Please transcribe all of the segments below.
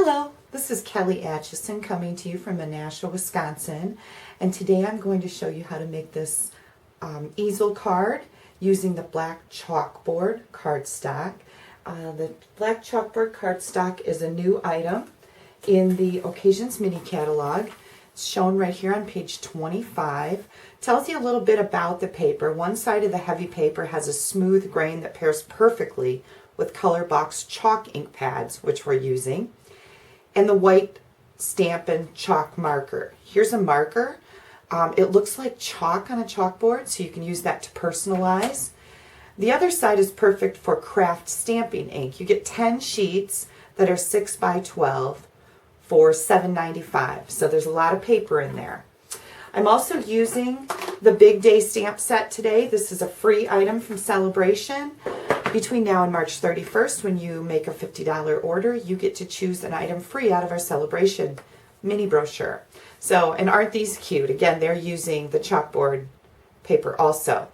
Hello, this is Kelly Acheson coming to you from Nashua, Wisconsin, and today I'm going to show you how to make this easel card using the black chalkboard cardstock. The black chalkboard cardstock is a new item in the Occasions mini catalog. It's shown right here on page 25. Tells you a little bit about the paper. One side of the heavy paper has a smooth grain that pairs perfectly with color box chalk ink pads, which we're using, and the white Stampin' chalk marker. Here's a marker. It looks like chalk on a chalkboard, so you can use that to personalize. The other side is perfect for craft stamping ink. You get 10 sheets that are 6 by 12 for $7.95, so there's a lot of paper in there. I'm also using the Big Day stamp set today. This is a free item from Celebration. Between now and March 31st, when you make a $50 order, you get to choose an item free out of our Celebration mini brochure. So, and aren't these cute? Again, they're using the chalkboard paper also.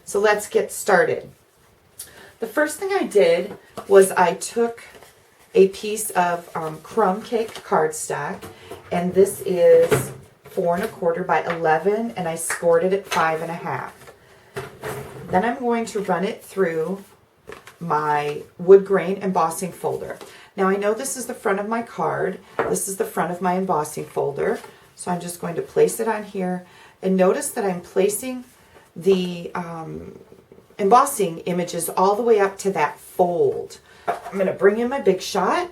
So let's get started. The first thing I did was I took a piece of crumb cake cardstock, and this is 4 1/4 by 11, and I scored it at 5 1/2. Then I'm going to run it through my wood grain embossing folder. Now I know this is the front of my card. This is the front of my embossing folder. So I'm just going to place it on here. And notice that I'm placing the embossing images all the way up to that fold. I'm going to bring in my Big Shot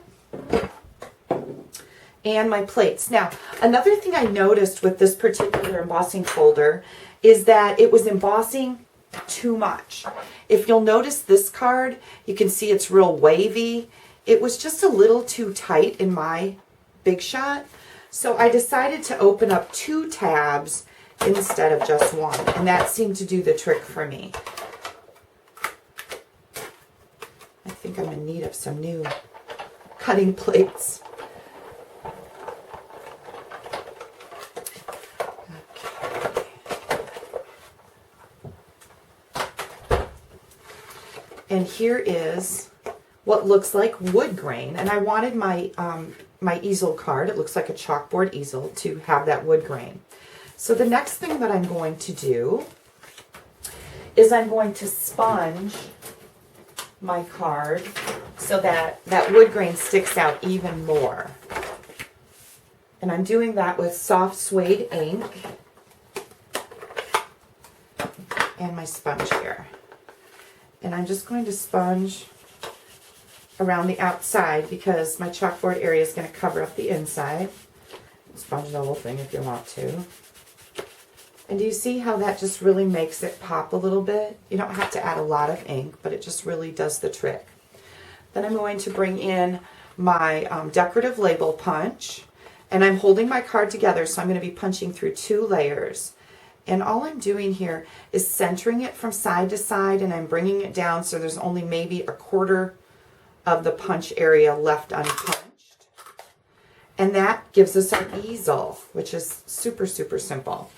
and my plates. Now, another thing I noticed with this particular embossing folder is that it was embossing too much. If you'll notice this card, you can see it's real wavy. It was just a little too tight in my Big Shot, so I decided to open up 2 tabs instead of just one, and that seemed to do the trick for me. I think I'm in need of some new cutting plates. And here is what looks like wood grain. And I wanted my my easel card, it looks like a chalkboard easel, to have that wood grain. So the next thing that I'm going to do is I'm going to sponge my card so that that wood grain sticks out even more. And I'm doing that with soft suede ink and my sponge here. And I'm just going to sponge around the outside because my chalkboard area is going to cover up the inside. Sponge the whole thing if you want to. And do you see how that just really makes it pop a little bit? You don't have to add a lot of ink, but it just really does the trick. Then I'm going to bring in my decorative label punch, and I'm holding my card together, so I'm going to be punching through 2 layers. And all I'm doing here is centering it from side to side, and I'm bringing it down so there's only maybe 1/4 of the punch area left unpunched. And that gives us our easel, which is super, super simple.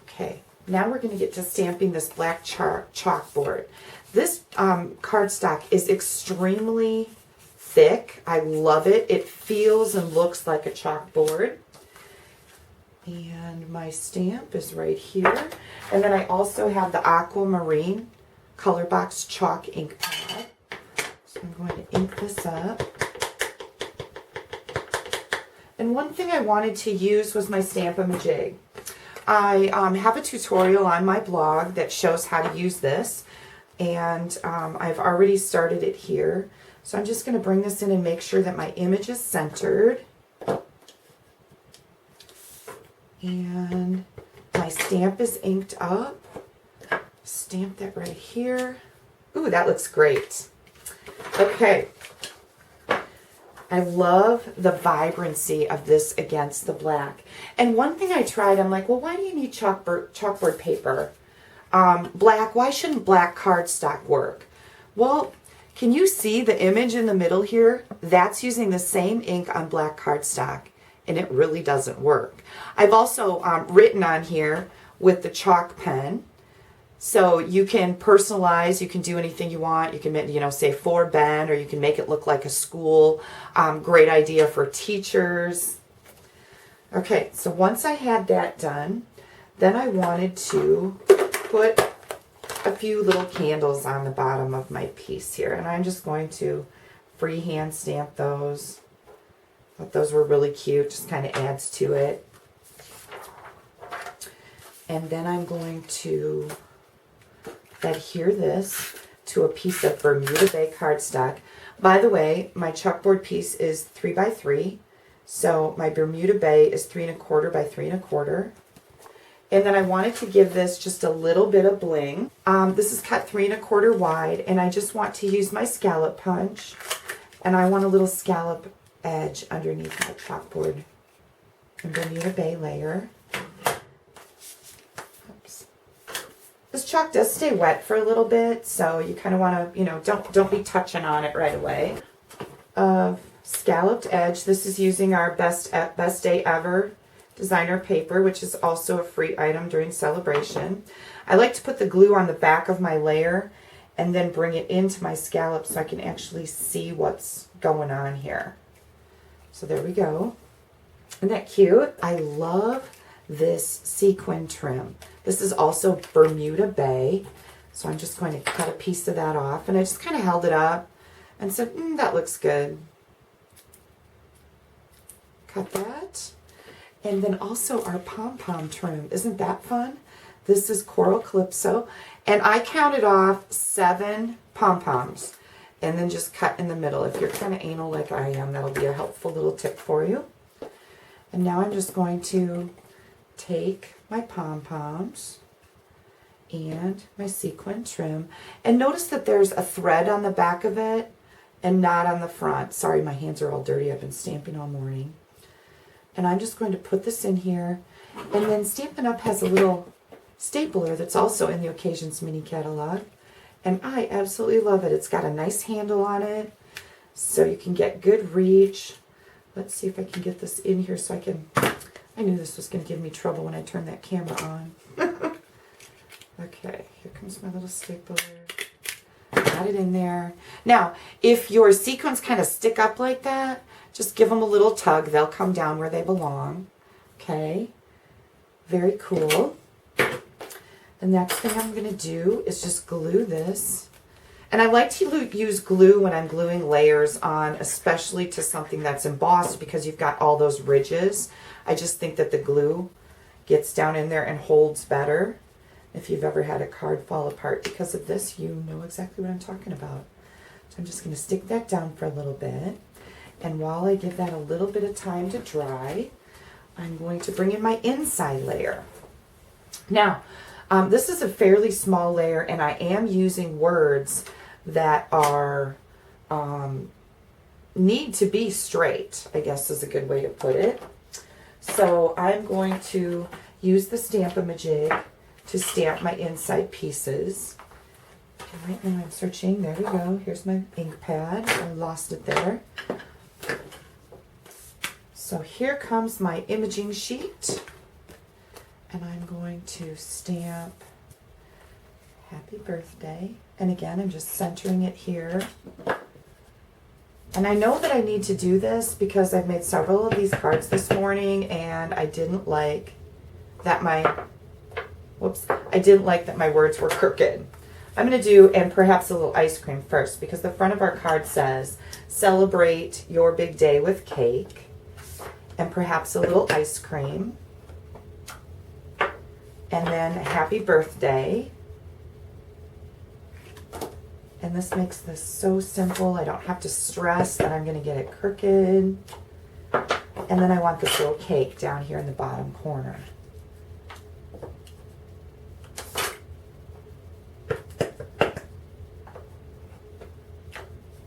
Okay, now we're going to get to stamping this black chalkboard. This cardstock is extremely thick. I love it. It feels and looks like a chalkboard. And my stamp is right here. And then I also have the aquamarine color box chalk ink pad. So I'm going to ink this up. And one thing I wanted to use was my Stamp-A-Majig. I have a tutorial on my blog that shows how to use this. And I've already started it here. So I'm just going to bring this in and make sure that my image is centered. And my stamp is inked up. Stamp that right here. Ooh, that looks great. Okay. I love the vibrancy of this against the black. And one thing I tried, I'm like, well, why do you need chalkboard paper? Black, why shouldn't black cardstock work? Well, can you see the image in the middle here? That's using the same ink on black cardstock, and it really doesn't work. I've also written on here with the chalk pen So you can personalize, you can do anything you want. You can, you know, say for Ben, or you can make it look like a school. Great idea for teachers. Okay, so once I had that done, then I wanted to put a few little candles on the bottom of my piece here. And I'm just going to freehand stamp those. Thought those were really cute, just kind of adds to it. And then I'm going to adhere this to a piece of Bermuda Bay cardstock. By the way, my chalkboard piece is 3 by 3, so my Bermuda Bay is 3 1/4 by 3 1/4. And then I wanted to give this just a little bit of bling. This is cut 3 1/4 wide, and I just want to use my scallop punch, and I want a little scallop edge underneath my chalkboard and Bermuda Bay layer. This chalk does stay wet for a little bit, so you kind of want to, you know, don't be touching on it right away. Scalloped edge. This is using our Best Day Ever designer paper, which is also a free item during celebration. I like to put the glue on the back of my layer and then bring it into my scallop so I can actually see what's going on here. So there we go. Isn't that cute? I love this sequin trim. This is also Bermuda Bay, so I'm just going to cut a piece of that off, and I just kind of held it up and said, that looks good. Cut that. And then also our pom-pom trim. Isn't that fun? This is Coral Calypso, and I counted off 7 pom-poms and then just cut in the middle. If you're kind of anal like I am, that'll be a helpful little tip for you. And now I'm just going to take my pom-poms and my sequin trim, and notice that there's a thread on the back of it and not on the front. Sorry, my hands are all dirty. I've been stamping all morning. And I'm just going to put this in here, and then Stampin' Up! Has a little stapler that's also in the Occasions mini catalog, and I absolutely love it. It's got a nice handle on it, so you can get good reach. Let's see if I can get this in here so I can... I knew this was going to give me trouble when I turned that camera on. Okay, here comes my little stapler. Got it in there. Now, if your sequins kind of stick up like that, just give them a little tug. They'll come down where they belong. Okay, very cool. The next thing I'm going to do is just glue this. And I like to use glue when I'm gluing layers on, especially to something that's embossed, because you've got all those ridges. I just think that the glue gets down in there and holds better. If you've ever had a card fall apart because of this, you know exactly what I'm talking about. So I'm just going to stick that down for a little bit. And while I give that a little bit of time to dry, I'm going to bring in my inside layer. Now, this is a fairly small layer, and I am using words that are need to be straight, I guess is a good way to put it. So I'm going to use the Stamp-A-Majig to stamp my inside pieces. Right now I'm searching. There we go. Here's my ink pad. I lost it there. So here comes my imaging sheet, and I'm going to stamp Happy Birthday. And again, I'm just centering it here. And I know that I need to do this because I've made several of these cards this morning, and I didn't like that my words were crooked. I'm going to do, and perhaps a little ice cream first, because the front of our card says, celebrate your big day with cake, and perhaps a little ice cream, and then happy birthday. And this makes this so simple. I don't have to stress that I'm going to get it crooked. And then I want this little cake down here in the bottom corner.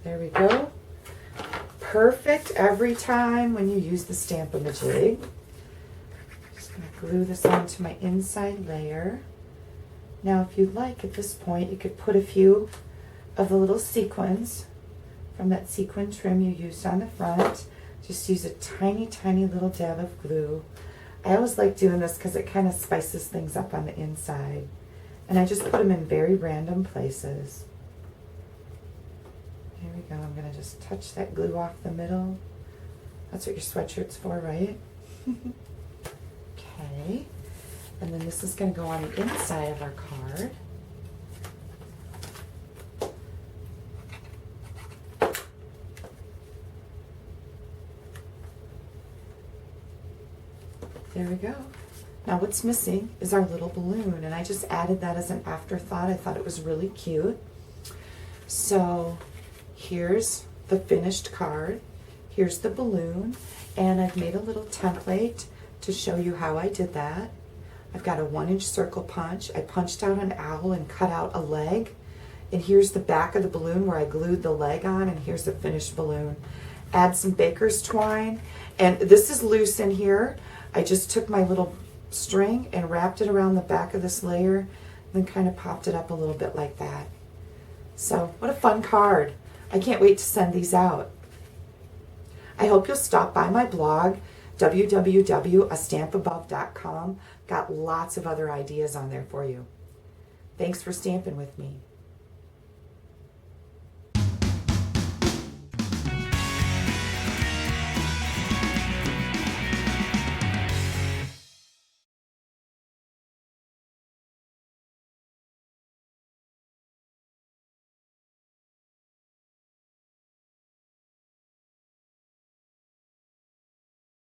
There we go. Perfect every time when you use the Stamp-A-Majig. Just going to glue this onto my inside layer. Now, if you'd like, at this point, you could put a few of the little sequins from that sequin trim you used on the front. Just use a tiny, tiny little dab of glue. I always like doing this because it kind of spices things up on the inside. And I just put them in very random places. Here we go. I'm going to just touch that glue off the middle. That's what your sweatshirt's for, right? Okay. And then this is going to go on the inside of our card. There we go. Now what's missing is our little balloon, and I just added that as an afterthought. I thought it was really cute. So here's the finished card. Here's the balloon, and I've made a little template to show you how I did that. I've got a 1-inch circle punch. I punched out an owl and cut out a leg. And here's the back of the balloon where I glued the leg on, and here's the finished balloon. Add some baker's twine, and this is loose in here. I just took my little string and wrapped it around the back of this layer, then kind of popped it up a little bit like that. So what a fun card. I can't wait to send these out. I hope you'll stop by my blog, www.astampabove.com. Got lots of other ideas on there for you. Thanks for stamping with me.